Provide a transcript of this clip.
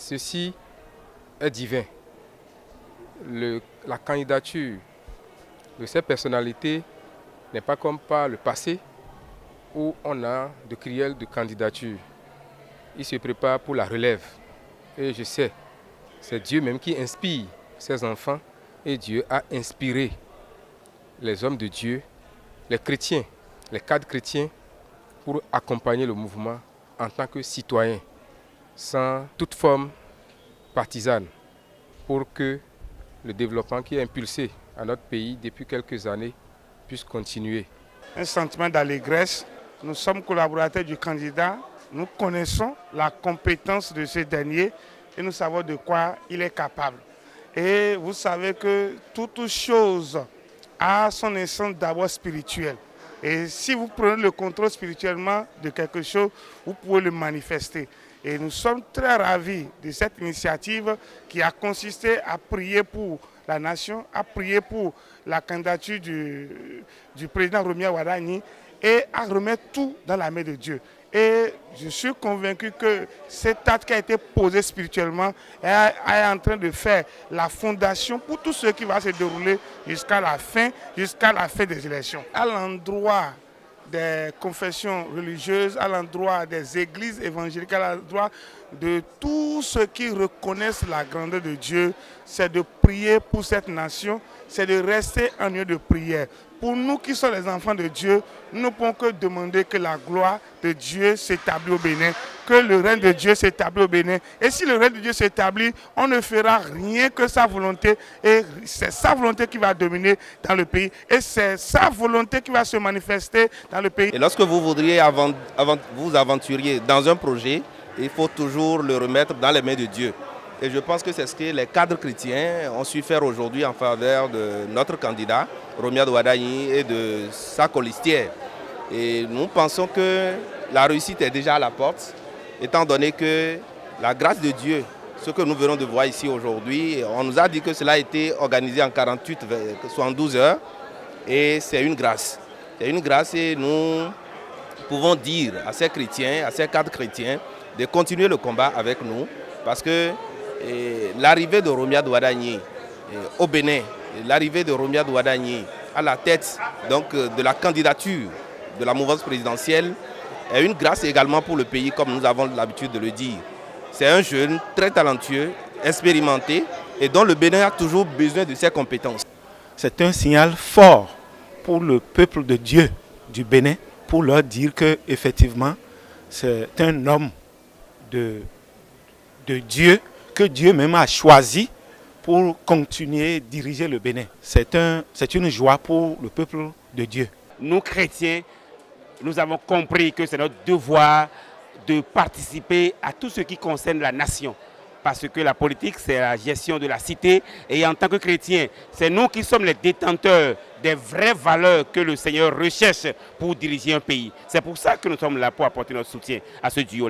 ceci est divin. La candidature de ces personnalités n'est pas comme par le passé où on a de crielles de candidature. Ils se préparent pour la relève. Et je sais, c'est Dieu même qui inspire ses enfants et Dieu a inspiré les hommes de Dieu, les chrétiens, les cadres chrétiens pour accompagner le mouvement en tant que citoyens, sans toute forme partisane, pour que le développement qui est impulsé à notre pays depuis quelques années puisse continuer. Un sentiment d'allégresse. Nous sommes collaborateurs du candidat, nous connaissons la compétence de ce dernier et nous savons de quoi il est capable. Et vous savez que toute chose a son essence d'abord spirituelle. Et si vous prenez le contrôle spirituellement de quelque chose, vous pouvez le manifester. Et nous sommes très ravis de cette initiative qui a consisté à prier pour la nation, à prier pour la candidature du président Romia Wardani et à remettre tout dans la main de Dieu. Et je suis convaincu que cet acte qui a été posé spirituellement est en train de faire la fondation pour tout ce qui va se dérouler jusqu'à la fin des élections. À l'endroit des confessions religieuses, à l'endroit des églises évangéliques, à l'endroit de tous ceux qui reconnaissent la grandeur de Dieu, c'est de prier pour cette nation, c'est de rester en lieu de prière. Pour nous qui sommes les enfants de Dieu, nous ne pouvons que demander que la gloire de Dieu s'établisse au Bénin, que le règne de Dieu s'établisse au Bénin. Et si le règne de Dieu s'établit, on ne fera rien que sa volonté. Et c'est sa volonté qui va dominer dans le pays. Et c'est sa volonté qui va se manifester dans le pays. Et lorsque vous voudriez vous aventurier dans un projet, il faut toujours le remettre dans les mains de Dieu. Et je pense que c'est ce que les cadres chrétiens ont su faire aujourd'hui en faveur de notre candidat, Romia Wardani, et de sa colistière. Et nous pensons que la réussite est déjà à la porte, étant donné que la grâce de Dieu, ce que nous venons de voir ici aujourd'hui, on nous a dit que cela a été organisé en 72 heures, et c'est une grâce. C'est une grâce et nous pouvons dire à ces chrétiens, à ces cadres chrétiens, de continuer le combat avec nous, parce que l'arrivée de Romia Wardani au Bénin, l'arrivée de Romia Wardani à la tête donc, de la candidature de la mouvance présidentielle est une grâce également pour le pays, comme nous avons l'habitude de le dire. C'est un jeune très talentueux, expérimenté et dont le Bénin a toujours besoin de ses compétences. C'est un signal fort pour le peuple de Dieu du Bénin, pour leur dire qu'effectivement, c'est un homme de Dieu, que Dieu même a choisi pour continuer à diriger le Bénin. C'est une joie pour le peuple de Dieu. Nous, chrétiens, nous avons compris que c'est notre devoir de participer à tout ce qui concerne la nation. Parce que la politique, c'est la gestion de la cité. Et en tant que chrétiens, c'est nous qui sommes les détenteurs des vraies valeurs que le Seigneur recherche pour diriger un pays. C'est pour ça que nous sommes là pour apporter notre soutien à ce duo.